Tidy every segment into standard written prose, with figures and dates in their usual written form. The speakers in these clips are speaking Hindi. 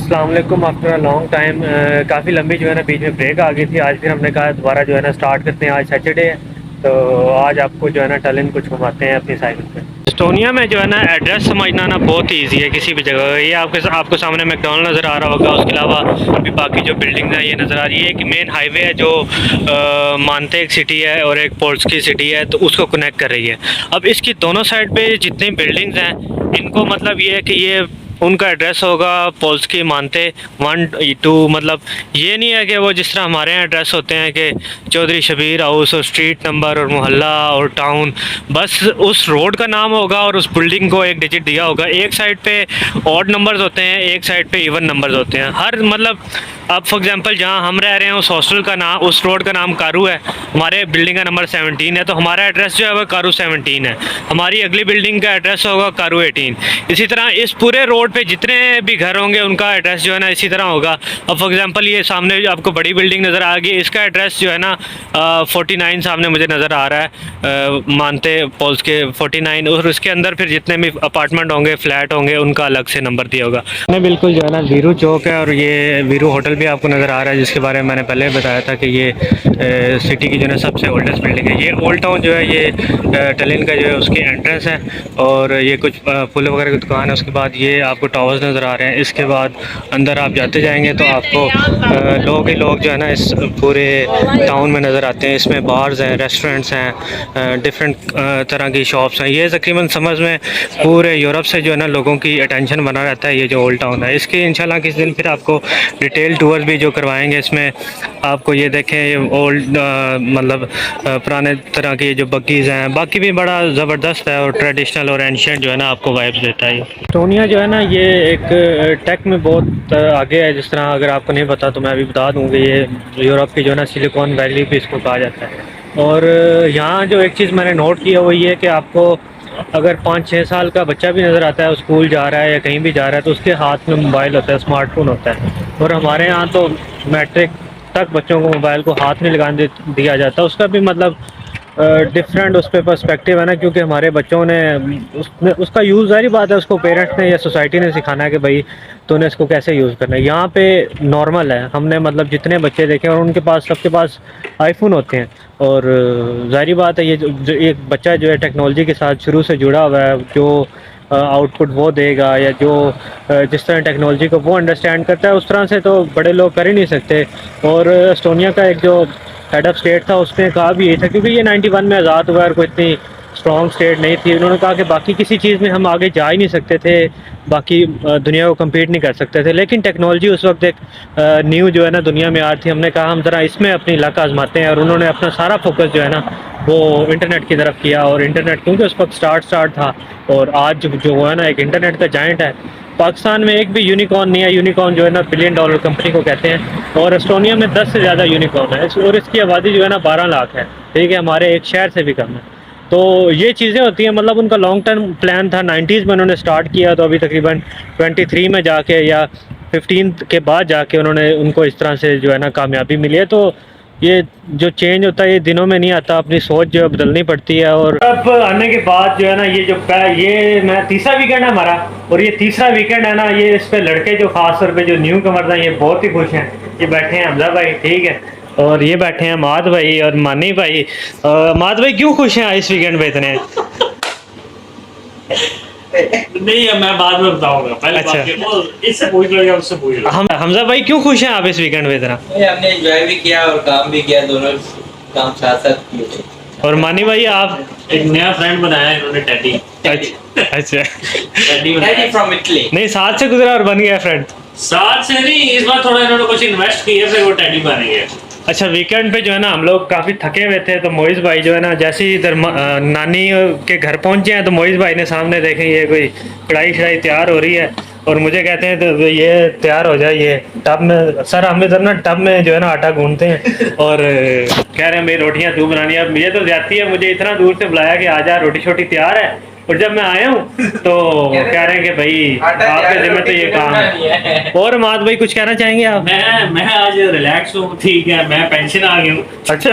अस्सलाम वालेकुम। आफ्टर अ लॉन्ग टाइम काफ़ी लंबी जो है ना बीच में ब्रेक आ गई थी। आज फिर हमने कहा दोबारा जो है ना स्टार्ट करते हैं। आज सैटरडे है तो आज आपको जो है ना टलिन कुछ घुमाते हैं अपनी साइकिल पे। एस्टोनिया में जो है ना एड्रेस समझना ना बहुत ईजी है किसी भी जगह। ये आपको सामने मैकडोनल्ड नज़र आ रहा होगा। उसके अलावा भी बाकी जो बिल्डिंग है ये नज़र आ रही है। एक मेन हाईवे है जो मानते एक सिटी है और एक पोल्स की सिटी है, तो उसको कनेक्ट कर रही है। अब इसकी दोनों साइड पे जितनी बिल्डिंग्स हैं इनको मतलब ये है कि ये उनका एड्रेस होगा पोल्स की मानते 1 2। मतलब ये नहीं है कि वो जिस तरह हमारे यहाँ एड्रेस होते हैं कि चौधरी शबीर हाउस और स्ट्रीट नंबर और मोहल्ला और टाउन, बस उस रोड का नाम होगा और उस बिल्डिंग को एक डिजिट दिया होगा। एक साइड पे ऑड नंबर्स होते हैं, एक साइड पे इवन नंबर्स होते हैं। हर मतलब अब फॉर एग्जांपल जहाँ हम रह रहे हैं उस हॉस्टल का नाम, उस रोड का नाम कारू है, हमारे बिल्डिंग का नंबर 17 है, तो हमारा एड्रेस जो है वो कारू 17 है। हमारी अगली बिल्डिंग का एड्रेस होगा कारू 18। इसी तरह इस पूरे रोड पे जितने भी घर होंगे उनका एड्रेस जो है ना इसी तरह होगा। अब फॉर एग्जांपल ये सामने आपको बड़ी बिल्डिंग नज़र आ गई, इसका एड्रेस जो है ना 49 सामने मुझे नज़र आ रहा है, मानते पोल्स के 49। और उसके अंदर फिर जितने भी अपार्टमेंट होंगे, फ्लैट होंगे, उनका अलग से नंबर दिया होगा। बिल्कुल जो है ना वीरू चौक है और ये वीरू होटल भी आपको नज़र आ रहा है, जिसके बारे में मैंने पहले बताया था कि ये सिटी की जो है सबसे ओल्डेस्ट बिल्डिंग है। ये ओल्ड टाउन जो है ये टलिन का जो है उसकी एंट्रेंस है और ये कुछ फूल वगैरह की दुकान है। उसके बाद ये आपको टावर्स नज़र आ रहे हैं। इसके बाद अंदर आप जाते जाएंगे तो आपको लोग ही लोग जो है ना इस पूरे टाउन में नज़र आते हैं। इसमें बार्स हैं, रेस्टोरेंट्स हैं, डिफरेंट तरह की शॉप्स हैं। ये तकरीबन समझ में पूरे यूरोप से जो है ना लोगों की अटेंशन बना रहता है ये जो ओल्ड टाउन है। इसकी इंशाल्लाह किसी दिन फिर आपको डिटेल टूर भी जो करवाएंगे। इसमें आपको ये देखें ये ओल्ड मतलब पुराने तरह के जो बग्गीज़ हैं, बाकी भी बड़ा ज़बरदस्त है और ट्रेडिशनल और एंशिएंट जो है ना आपको वाइब्स देता है। एस्टोनिया जो है ना ये एक टेक में बहुत आगे है। जिस तरह अगर आपको नहीं पता तो मैं अभी बता दूँ कि ये यूरोप की जो है ना सिलिकॉन वैली भी इसको कहा जाता है। और यहाँ जो एक चीज़ मैंने नोट किया वो ये है कि आपको अगर 5-6 साल का बच्चा भी नज़र आता है, स्कूल जा रहा है या कहीं भी जा रहा है, तो उसके हाथ में मोबाइल होता है, स्मार्टफोन होता है। और हमारे यहाँ तो मैट्रिक तक बच्चों को मोबाइल को हाथ नहीं लगाने दिया जाता। उसका भी मतलब डिफरेंट उस पर पर्सपेक्टिव है ना, क्योंकि हमारे बच्चों ने उसका यूज़, सारी बात है, उसको पेरेंट्स ने या सोसाइटी ने सिखाना है कि भाई तूने इसको कैसे यूज़ करना है। यहाँ पे नॉर्मल है। हमने मतलब जितने बच्चे देखे और उनके पास सबके पास आईफोन होते हैं। और ज़ाहिर बात है ये जो एक बच्चा जो है टेक्नोलॉजी के साथ शुरू से जुड़ा हुआ है, जो आउटपुट वो देगा या जो जिस तरह टेक्नोलॉजी को वो अंडरस्टैंड करता है उस तरह से तो बड़े लोग कर ही नहीं सकते। और एस्टोनिया का एक जो हेड ऑफ स्टेट था उसने कहा भी यही था, क्योंकि ये 91 में आज़ाद हुआ और कोई इतनी स्ट्रॉन्ग स्टेट नहीं थी। उन्होंने कहा कि बाकी किसी चीज़ में हम आगे जा ही नहीं सकते थे, बाकी दुनिया को कम्पीट नहीं कर सकते थे, लेकिन टेक्नोलॉजी उस वक्त एक न्यू जो है ना दुनिया में आ रही थी। हमने कहा हम ज़रा इसमें अपनी लक आजमाते हैं और उन्होंने अपना सारा फोकस जो है ना वो इंटरनेट की तरफ किया। और इंटरनेट क्योंकि उस वक्त स्टार्ट था और आज जो है ना एक इंटरनेट का जाइंट है। पाकिस्तान में एक भी यूनिकॉर्न नहीं है। यूनिकॉर्न जो है ना $1 बिलियन कंपनी को कहते हैं और एस्टोनिया में 10 से ज़्यादा यूनिकॉर्न है और इसकी आबादी जो है ना 12 लाख है। ठीक है, हमारे एक शहर से भी कम है। तो ये चीज़ें होती हैं। मतलब उनका लॉन्ग टर्म प्लान था, 90s में उन्होंने स्टार्ट किया, तो अभी तकरीबन 23 में जाके या 15 के बाद जाके उन्होंने उनको इस तरह से जो है ना कामयाबी मिली है। तो ये जो चेंज होता है ये दिनों में नहीं आता, अपनी सोच जो है बदलनी पड़ती है। और अब आने के बाद जो है ना ये मैं तीसरा वीकेंड है हमारा और ये तीसरा वीकेंड है ना, ये इस पे लड़के जो खास तौर पे जो न्यू कमर्स हैं ये बहुत ही खुश हैं। ये बैठे हैं हमजा भाई, ठीक है, और ये बैठे हैं माद भाई और मानी भाई। माद भाई क्यों खुश हैं इस वीकेंड पे इतने? नहीं है, मैं बाद में बताऊंगा, पहले अच्छा। इससे पूछ लो या उससे पूछ लो। हमजा भाई क्यों खुश हैं आप इस वीकेंड पे इतना? हमने एंजॉय भी किया और काम भी किया, दोनों काम साथ साथ किए थे। और मानी भाई आप? एक नया फ्रेंड बनाया इन्होंने, टैडी। अच्छा टैडी फ्रॉम इटली। नहीं, साथ से गुजरा और बन गया फ्रेंड? साथ से नहीं, इस बार थोड़ा इन्होंने कुछ इन्वेस्ट किया फिर वो टैडी बन गया। अच्छा, वीकेंड पे जो है ना हम लोग काफ़ी थके हुए थे, तो मोइज़ भाई जो है ना जैसे ही इधर नानी के घर पहुंचे हैं तो मोइज़ भाई ने सामने देखें ये कोई कढ़ाई शढ़ाई तैयार हो रही है और मुझे कहते हैं तो ये तैयार हो जाए, ये टब में सर, हम इधर ना टब में जो है ना आटा गूंथते हैं और कह रहे हैं मेरी रोटियां तू बनानी है। अब ये तो जाती है, मुझे इतना दूर से बुलाया कि आजा रोटी छोटी तैयार है, और जब मैं आया हूँ तो कह रहे हैं कि भाई आपके जिम्मे तो ये काम है। और माद भाई कुछ कहना चाहेंगे आप? मैं आज रिलैक्स हूँ, ठीक है, मैं पेंशन आ गया हूँ। अच्छा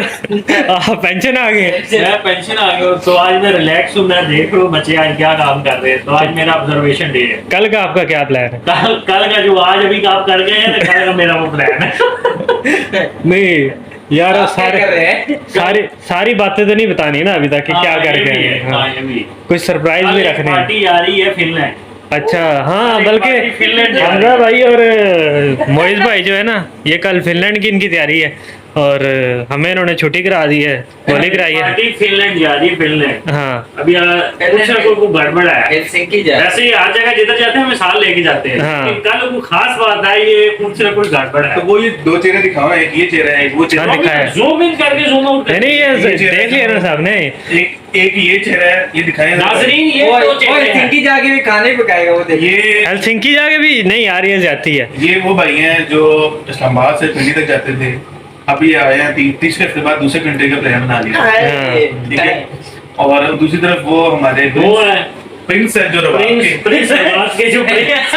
आप पेंशन आ गए? मैं पेंशन आ गया हूँ, तो आज मैं रिलैक्स हूँ। मैं देख रहा हूँ बच्चे आज क्या काम कर रहे हैं, तो आज मेरा ऑब्जर्वेशन डे है। कल का आपका क्या प्लान है? कल का जो आज अभी काम कर गए हैं, कल का मेरा वो प्लान है। नहीं यार आप क्या कर रहे हैं? सारी बातें तो नहीं बतानी ना अभी तक कि क्या कर गए हैं। हाँ। कुछ सरप्राइज भी रखने हैं। पार्टी आ रही है फिनलैंड। अच्छा हाँ, एक बल्कि पार्टी फिनलैंड जा रही हमजा भाई और मोइज भाई जो है ना, ये कल फिनलैंड की इनकी तैयारी है और हमें इन्होंने छुट्टी करा दी है, होली कराई है। पार्टी फिनलैंड जा रही है, फिनलैंड। हाँ अभी कुछ ना कोई गड़बड़ है। हेलसिंकी जा वैसे ही हर जगह जिधर जाते हैं हमें साथ लेके जाते हैं, हाँ। लेकिन कल कोई खास बात है, ये कुछ ना कुछ गड़बड़ है। तो वो ये दो चेहरे दिखाओ, एक ये चेहरा है, एक वो हाँ, चेहरा दिखाया है। जूम इन करके जूम आउट नहीं नहीं, ये ये चेहरा देख लिया ना साहब ने। एक ये चेहरा है, ये दिखाएं। नाजरीन, ये वो दो चेहरे हैं। हेलसिंकी जाके भी खाने पकाएगा वो देखिए। ये हेलसिंकी जाके भी नहीं यार, ये जाती है। ये वो भाई हैं जो इस्लामाबाद से पिंडी तक जाते थे, अब ये आए हैं 30 हफ्ते बाद दूसरे कंट्री का प्लान बना लिया। ठीक है, और दूसरी तरफ वो हमारे वो है प्रिंस है जो रवाब के। प्रिंस अब्बास के जो प्रिंस।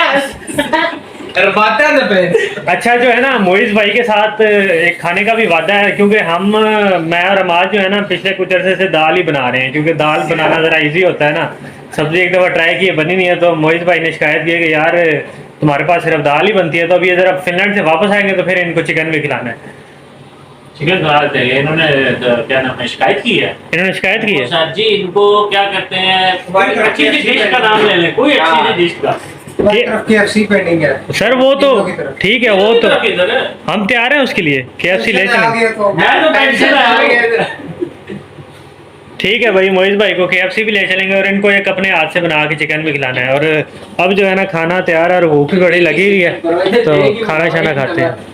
रबाता ना पे। अच्छा जो है ना, मोइज भाई के साथ एक खाने का भी वादा है, क्योंकि मैं और अमाज जो है ना पिछले कुछ अरसे से दाल ही बना रहे हैं, क्योंकि दाल बनाना जरा इजी होता है ना। सब्जी एक दफा ट्राई की है, बनी नहीं है, तो मोइज भाई ने शिकायत की है कि यार तुम्हारे पास सिर्फ दाल ही बनती है। तो अभी ये जरा फिनलैंड से वापस आएंगे तो फिर इनको चिकन भी खिलाना है। चिकन खा थे इन्होंने, क्या नाम है, शिकायत की है। इन्होंने शिकायत की है। सर जी इनको क्या करते हैं, कोई अच्छी सी डिश का नाम ले लें, कोई अच्छी सी डिश का। KFC पेंडिंग है सर वो तो ठीक है, वो तो किधर है? हम तैयार हैं उसके लिए, KFC ले आ चलेंगे। गया तो मैं तो पेंशन आया हूँ। ठीक है भाई, मोइज भाई को KFC भी ले चलेंगे और इनको एक अपने हाथ से बना के चिकन भी खिलाना है। और अब जो है ना खाना तैयार है और भूख भी बड़ी लगी हुई है, तो खाना शाना खाते हैं।